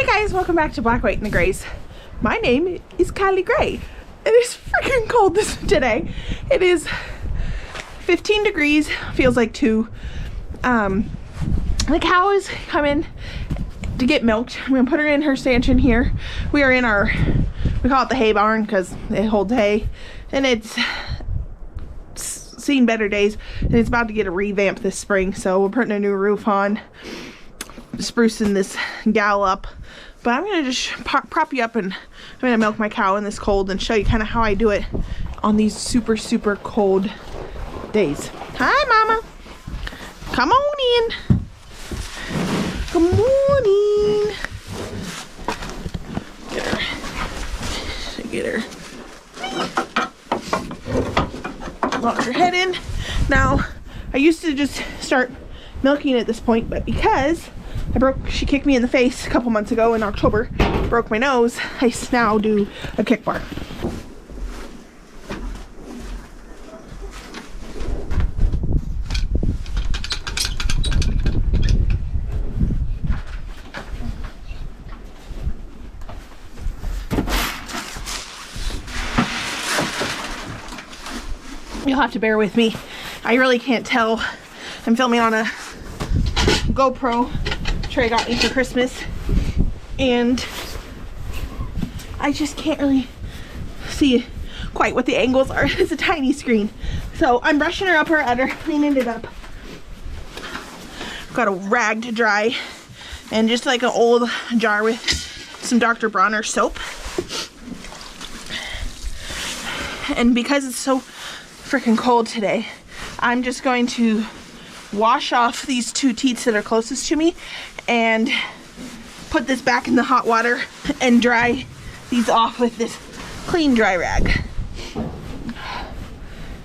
Hey guys, welcome back to Black, White, and the Grays. My name is Kylie Gray. It is freaking cold today. It is 15 degrees, feels like 2. The cow is coming to get milked. I'm gonna put her in her stanchion here. We are in our, we call it the hay barn because it holds hay, and it's seen better days, and it's about to get a revamp this spring, so we're putting a new roof on, sprucing this gal up. But I'm gonna just prop you up, and I'm gonna milk my cow in this cold and show you kind of how I do it on these super cold days. Hi mama, come on in. Good morning. Get her. Lock her head in. Now, I used to just start milking at this point, but because she kicked me in the face a couple months ago in October, broke my nose, I now do a kick bar. You'll have to bear with me. I really can't tell. I'm filming on a GoPro Trey got me for Christmas, and I just can't really see quite what the angles are. It's a tiny screen. So I'm brushing her up her udder, cleaning it up. Got a rag to dry, and just like an old jar with some Dr. Bronner soap. And because it's so freaking cold today, I'm just going to wash off these 2 teats that are closest to me and put this back in the hot water and dry these off with this clean dry rag.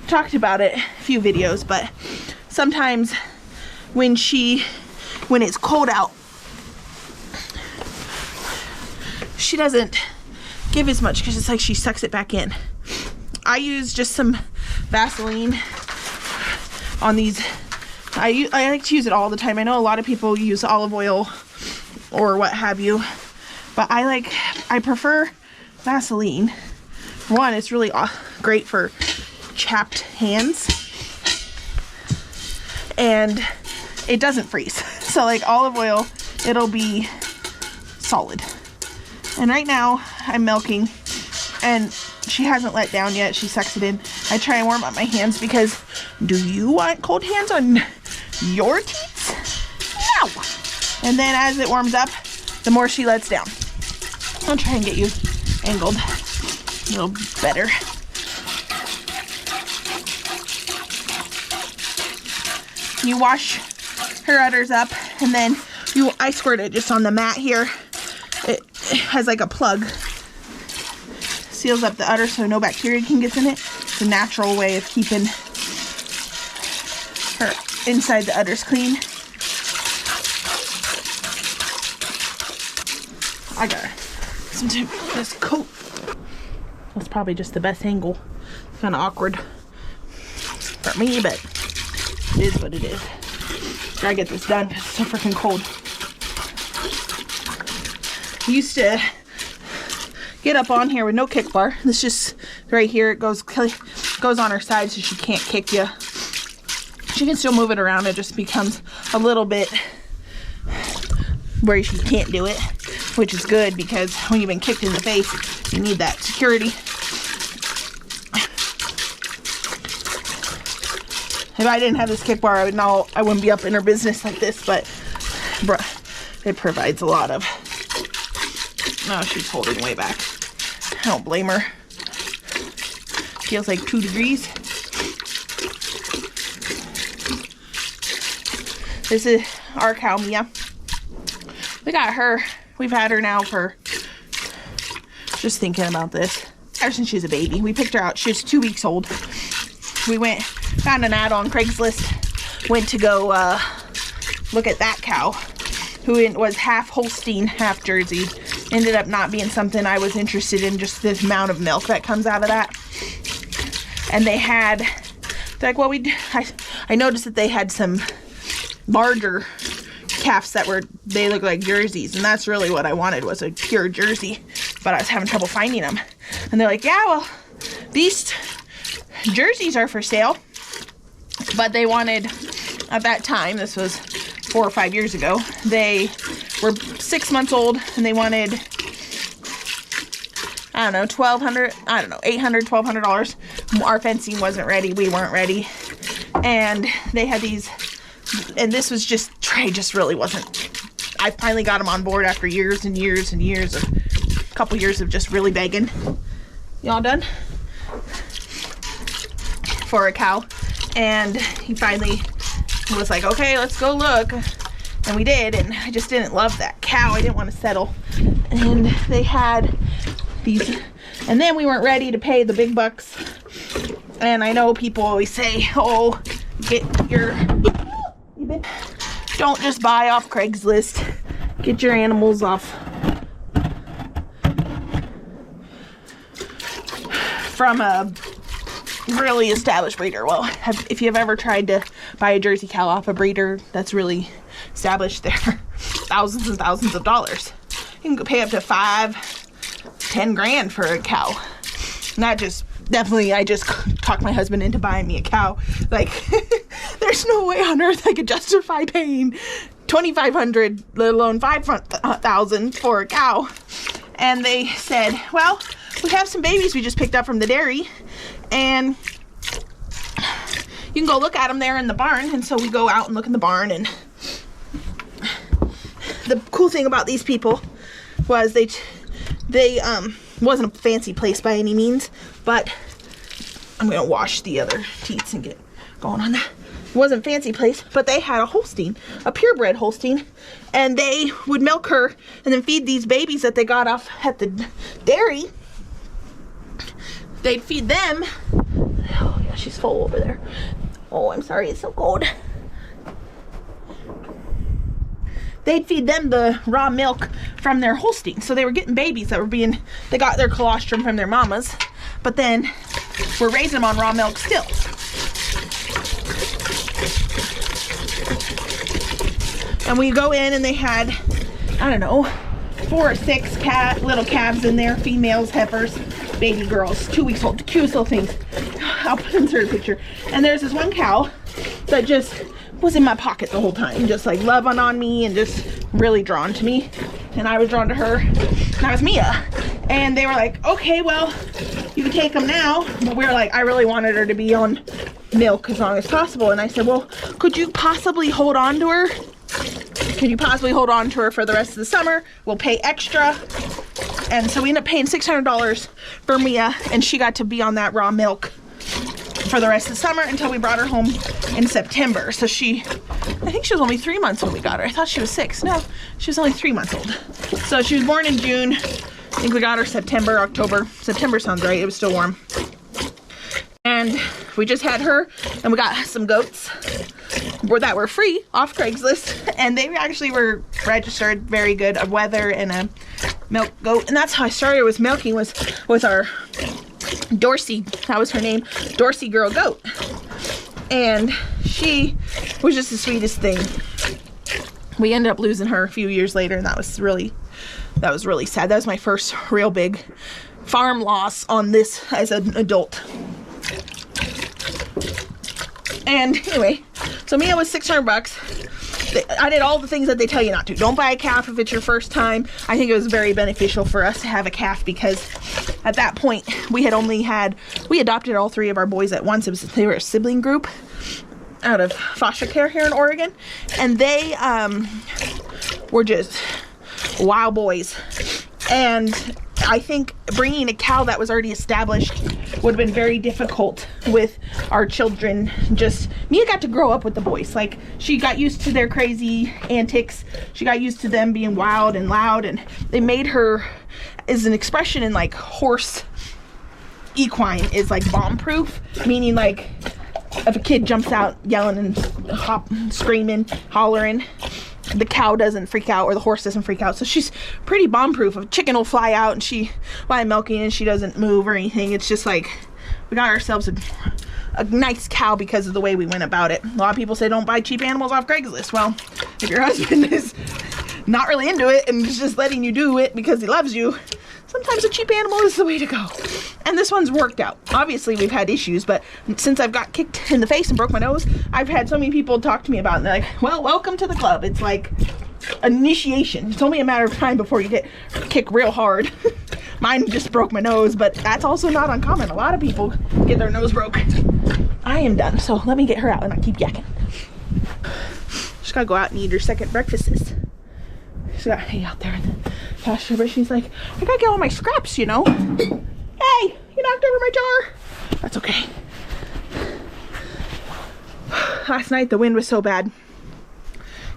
Talked about it a few videos, but sometimes when it's cold out, she doesn't give as much because it's like she sucks it back in. I use just some Vaseline on these. I like to use it all the time. I know a lot of people use olive oil or what have you, but I prefer Vaseline. One, it's really great for chapped hands, and it doesn't freeze. So like olive oil, it'll be solid. And right now I'm milking, and she hasn't let down yet. She sucks it in. I try and warm up my hands because do you want cold hands on your teats? No. And then as it warms up, the more she lets down. I'll try and get you angled a little better. You wash her udders up, and then I squirt it just on the mat here. It has like a plug. Seals up the udder so no bacteria can get in it. It's a natural way of keeping her inside the udders clean. I got this coat. That's probably just the best angle. It's kind of awkward for me, but it is what it is. Gotta get this done because it's so freaking cold. I used to get up on here with no kick bar. This just right here, it goes on her side so she can't kick you. She can still move it around. It just becomes a little bit where she can't do it, which is good because when you've been kicked in the face, you need that security. If I didn't have this kick bar, I wouldn't be up in her business like this, but bruh, it provides a lot of. No, she's holding way back. I don't blame her. Feels like 2 degrees. This is our cow, Mia. We got her. We've had her now for, just thinking about this, ever since she was a baby. We picked her out. She was 2 weeks old. We found an ad on Craigslist, went to go look at that cow, who was half Holstein, half Jersey. Ended up not being something I was interested in, just the amount of milk that comes out of that. And they had, they're like, well, I noticed that they had some larger calves they look like jerseys, and that's really what I wanted, was a pure jersey, but I was having trouble finding them. And they're like, yeah, well, these jerseys are for sale. But they wanted, at that time, this was 4 or 5 years ago, they were 6 months old, and they wanted, I don't know, $1,200, I don't know, $800, $1,200. Our fencing wasn't ready, we weren't ready, and they had these, and this was just, Trey just really wasn't. I finally got him on board after years and years and years of, a couple years of just really begging. Y'all done? For a cow. And he finally was like, okay, let's go look. And we did, and I just didn't love that cow. I didn't want to settle. And they had these, and then we weren't ready to pay the big bucks. And I know people always say, oh, don't just buy off Craigslist. Get your animals off from a really established breeder. Well, if you've ever tried to buy a Jersey cow off a breeder that's really established, they're thousands and thousands of dollars. You can pay up to $5-10 grand for a cow. And that just definitely, I just talked my husband into buying me a cow. Like, there's no way on earth I could justify paying $2,500, let alone $5,000 for a cow. And they said, well, we have some babies we just picked up from the dairy, and you can go look at them there in the barn. And so we go out and look in the barn, and the cool thing about these people was they wasn't a fancy place by any means, but I'm gonna wash the other teats and get going on that. It wasn't a fancy place, but they had a Holstein, a purebred Holstein, and they would milk her and then feed these babies that they got off at the dairy. They'd feed them. Oh yeah, she's full over there. Oh, I'm sorry, it's so cold. They'd feed them the raw milk from their Holstein. So they were getting babies that were they got their colostrum from their mamas, but then we're raising them on raw milk still. And we go in and they had, I don't know, 4 or 6 little calves in there, females, heifers, baby girls, 2 weeks old, the cutest little things. I'll insert a picture. And there's this one cow that just was in my pocket the whole time, just like loving on me and just really drawn to me. And I was drawn to her, and that was Mia. And they were like, okay, well, you can take them now. But we were like, I really wanted her to be on milk as long as possible. And I said, well, could you possibly hold on to her? Could you possibly hold on to her for the rest of the summer? We'll pay extra. And so we ended up paying $600 for Mia, and she got to be on that raw milk for the rest of the summer until we brought her home in September. So I think she was only 3 months when we got her. I thought she was 6. No, she was only 3 months old. So she was born in June. I think we got her September, October. September sounds right. It was still warm. And we just had her, and we got some goats that were free off Craigslist, and they actually were registered very good, a wether and a milk goat. And that's how I started with milking, was with our Dorsey, that was her name, Dorsey girl goat. And she was just the sweetest thing. We ended up losing her a few years later, and that was really sad. That was my first real big farm loss on this as an adult. And anyway, so Mia was $600. I did all the things that they tell you not to. Don't buy a calf if it's your first time. I think it was very beneficial for us to have a calf, because at that point we adopted all 3 of our boys at once. They were a sibling group out of foster care here in Oregon, and they were just wild boys. And I think bringing a cow that was already established would have been very difficult with our children. Mia got to grow up with the boys. Like, she got used to their crazy antics. She got used to them being wild and loud, and they made her, is an expression in like horse equine, is like bomb proof, meaning like if a kid jumps out yelling and screaming, hollering, the cow doesn't freak out, or the horse doesn't freak out. So she's pretty bomb proof. A chicken will fly out, and while I'm milking, and she doesn't move or anything. It's just like, we got ourselves a nice cow because of the way we went about it. A lot of people say don't buy cheap animals off Craigslist. Well, if your husband is not really into it and is just letting you do it because he loves you, sometimes a cheap animal is the way to go. And this one's worked out. Obviously, we've had issues, but since I've got kicked in the face and broke my nose, I've had so many people talk to me about it. And they're like, well, welcome to the club. It's like initiation. It's only a matter of time before you get kicked real hard. Mine just broke my nose, but that's also not uncommon. A lot of people get their nose broke. I am done, so let me get her out and I keep yakking. She's gotta go out and eat her second breakfast. She's got hay out there in the pasture, but she's like, I gotta get all my scraps, you know. Hey, you knocked over my jar. That's okay. Last night the wind was so bad,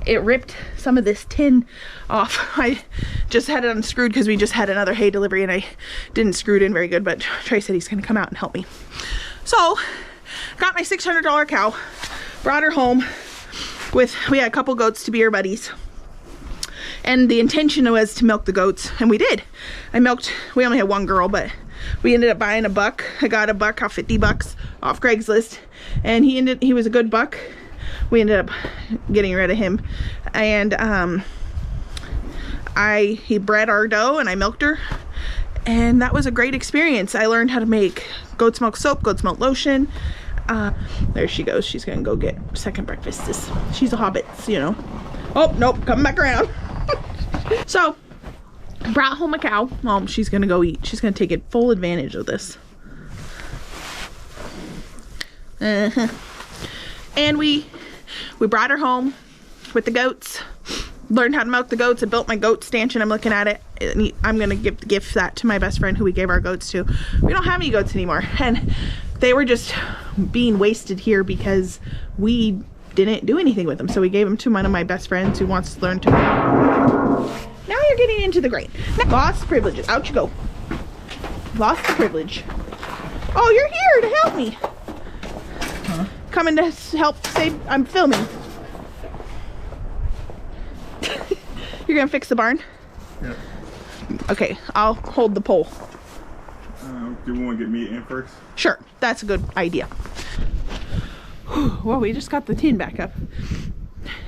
it ripped some of this tin off. I just had it unscrewed because we just had another hay delivery and I didn't screw it in very good, but Trey said he's gonna come out and help me. So, got my $600 cow, brought her home we had a couple goats to be her buddies. And the intention was to milk the goats, and we did. We only had one girl, but we ended up buying a buck. I got a buck off $50 off Craigslist, and he was a good buck. We ended up getting rid of him, and he bred our doe and I milked her, and that was a great experience. I learned how to make goat's milk soap, goat's milk lotion. There she goes. She's gonna go get second breakfast. She's a hobbit, you know. Oh nope, coming back around. So brought home a cow. Well, she's gonna go eat. She's gonna take full advantage of this. And we brought her home with the goats, learned how to milk the goats. I built my goat stanchion. I'm looking at it. I'm gonna gift that to my best friend who we gave our goats to. We don't have any goats anymore, and they were just being wasted here because we didn't do anything with them. So we gave them to one of my best friends who wants to learn to. Now you're getting into the grain. Lost privileges. Out you go. Lost the privilege. Oh, you're here to help me. Huh? Coming to help save. I'm filming. You're gonna fix the barn? Yeah. Okay, I'll hold the pole. Do you want to get me in first? Sure, that's a good idea. Well, we just got the tin back up.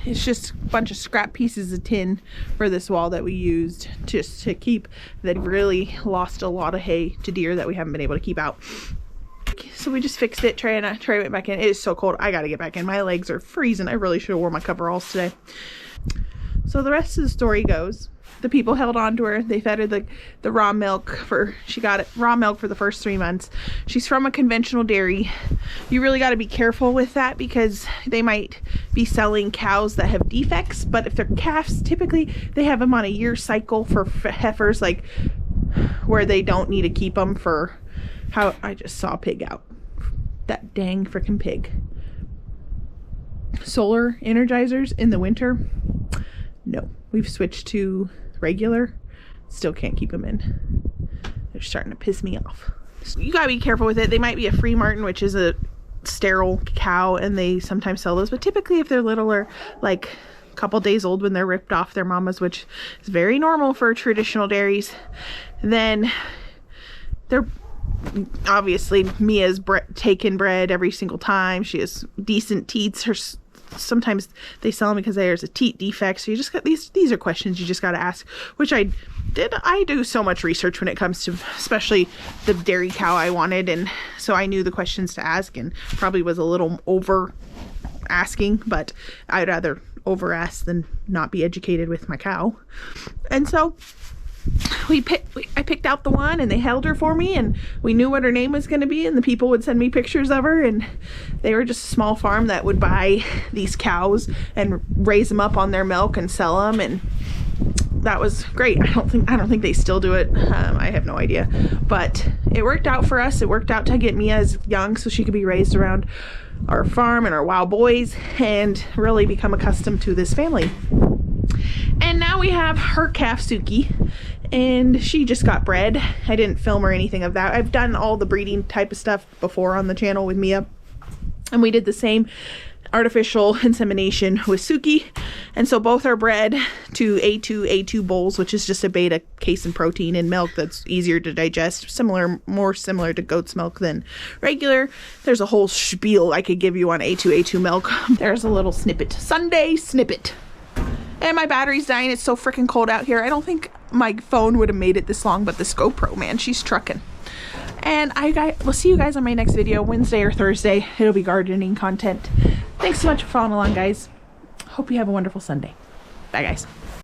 It's just a bunch of scrap pieces of tin for this wall that we used just to keep. That really lost a lot of hay to deer that we haven't been able to keep out. So we just fixed it. Trey went back in. It is so cold. I gotta get back in. My legs are freezing. I really should have worn my coveralls today. So the rest of the story goes, the people held on to her. They fed her the raw milk she got it raw milk for the first 3 months. She's from a conventional dairy. You really got to be careful with that because they might be selling cows that have defects, but if they're calves, typically they have them on a year cycle. For heifers, like where they don't need to keep them for I just saw a pig out. That dang freaking pig. Solar energizers in the winter. No, we've switched to regular. Still can't keep them in. They're starting to piss me off. So you gotta be careful with it. They might be a free martin, which is a sterile cow, and they sometimes sell those, but typically if they're little or like a couple days old when they're ripped off their mamas, which is very normal for traditional dairies, then they're obviously Mia's taken bred every single time. She has decent teats. Sometimes they sell them because there's a teat defect. So you just got these are questions you just got to ask, which I do so much research when it comes to especially the dairy cow I wanted, and so I knew the questions to ask and probably was a little over asking, but I'd rather over ask than not be educated with my cow. And so I picked out the one, and they held her for me, and we knew what her name was going to be, and the people would send me pictures of her, and they were just a small farm that would buy these cows and raise them up on their milk and sell them, and that was great. I don't think they still do it. I have no idea, but it worked out for us. It worked out to get Mia as young so she could be raised around our farm and our wild boys and really become accustomed to this family. And now we have her calf Suki, and she just got bred. I didn't film or anything of that. I've done all the breeding type of stuff before on the channel with Mia, and we did the same artificial insemination with Suki. And so both are bred to A2 bowls, which is just a beta casein protein in milk that's easier to digest, more similar to goat's milk than regular. There's a whole spiel I could give you on A2 milk. There's a little snippet. Sunday snippet. And my battery's dying. It's so freaking cold out here. I don't think my phone would have made it this long, but this GoPro, man, she's trucking. And we'll see you guys on my next video, Wednesday or Thursday. It'll be gardening content. Thanks so much for following along, guys. Hope you have a wonderful Sunday. Bye, guys.